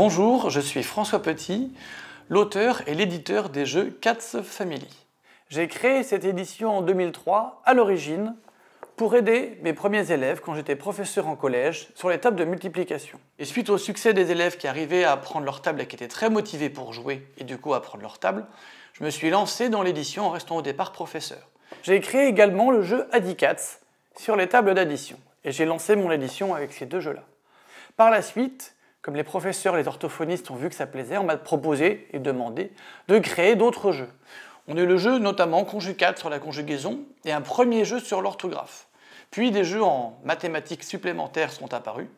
Bonjour, je suis François Petit, l'auteur et l'éditeur des jeux Cats Family. J'ai créé cette édition en 2003, à l'origine, pour aider mes premiers élèves quand j'étais professeur en collège sur les tables de multiplication. Et suite au succès des élèves qui arrivaient à apprendre leur table et qui étaient très motivés pour jouer et du coup apprendre leur table, je me suis lancé dans l'édition en restant au départ professeur. J'ai créé également le jeu Adicats sur les tables d'addition et j'ai lancé mon édition avec ces deux jeux-là. Par la suite, comme les professeurs et les orthophonistes ont vu que ça plaisait, on m'a proposé et demandé de créer d'autres jeux. On a eu le jeu notamment Conjucat sur la conjugaison et un premier jeu sur l'orthographe. Puis des jeux en mathématiques supplémentaires sont apparus,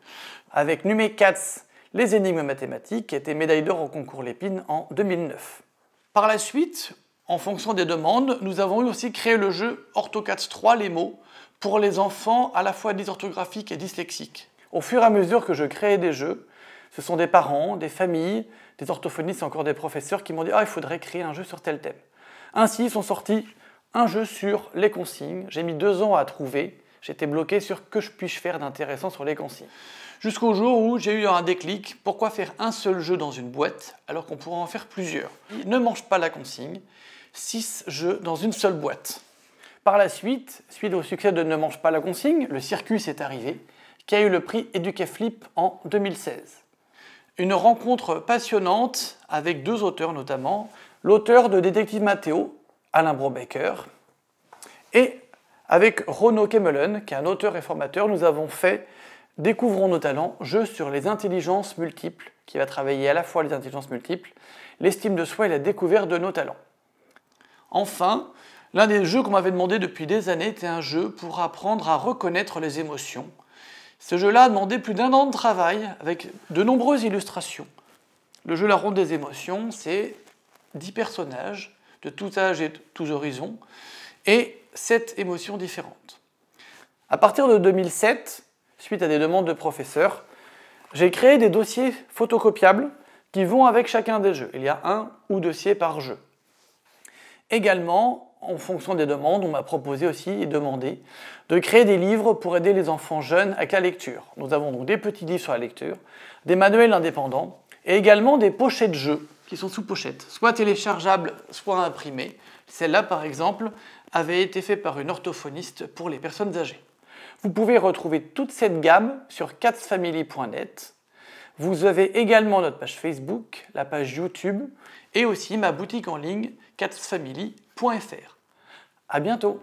avec Numé-Cats, les énigmes mathématiques, qui étaient médaille d'or au concours Lépine en 2009. Par la suite, en fonction des demandes, nous avons eu aussi créé le jeu Orthocats 3, les mots, pour les enfants à la fois dysorthographiques et dyslexiques. Au fur et à mesure que je créais des jeux, ce sont des parents, des familles, des orthophonistes et encore des professeurs qui m'ont dit « Ah, il faudrait créer un jeu sur tel thème ». Ainsi sont sortis un jeu sur les consignes. J'ai mis 2 ans à trouver. J'étais bloqué sur que je puis faire d'intéressant sur les consignes. Jusqu'au jour où j'ai eu un déclic. Pourquoi faire un seul jeu dans une boîte alors qu'on pourrait en faire plusieurs? Ne mange pas la consigne. 6 jeux dans une seule boîte. Par la suite, suite au succès de Ne mange pas la consigne, le Circus est arrivé, qui a eu le prix EducaFlip en 2016. Une rencontre passionnante avec 2 auteurs notamment, l'auteur de Détective Mathéo, Alain Brobecker, et avec Renaud Kemmelen, qui est un auteur et formateur, nous avons fait Découvrons nos talents, jeu sur les intelligences multiples, qui va travailler à la fois les intelligences multiples, l'estime de soi et la découverte de nos talents. Enfin, l'un des jeux qu'on m'avait demandé depuis des années était un jeu pour apprendre à reconnaître les émotions. Ce jeu-là a demandé plus d'1 an de travail avec de nombreuses illustrations. Le jeu La Ronde des émotions, c'est 10 personnages de tout âge et de tous horizons et 7 émotions différentes. À partir de 2007, suite à des demandes de professeurs, j'ai créé des dossiers photocopiables qui vont avec chacun des jeux. Il y a 1 ou 2 dossiers par jeu. Également, en fonction des demandes, on m'a proposé aussi et demandé de créer des livres pour aider les enfants jeunes avec la lecture. Nous avons donc des petits livres sur la lecture, des manuels indépendants et également des pochettes jeux qui sont sous pochette, soit téléchargeables, soit imprimées. Celle-là, par exemple, avait été faite par une orthophoniste pour les personnes âgées. Vous pouvez retrouver toute cette gamme sur catsfamily.net. Vous avez également notre page Facebook, la page YouTube et aussi ma boutique en ligne catsfamily.fr. À bientôt!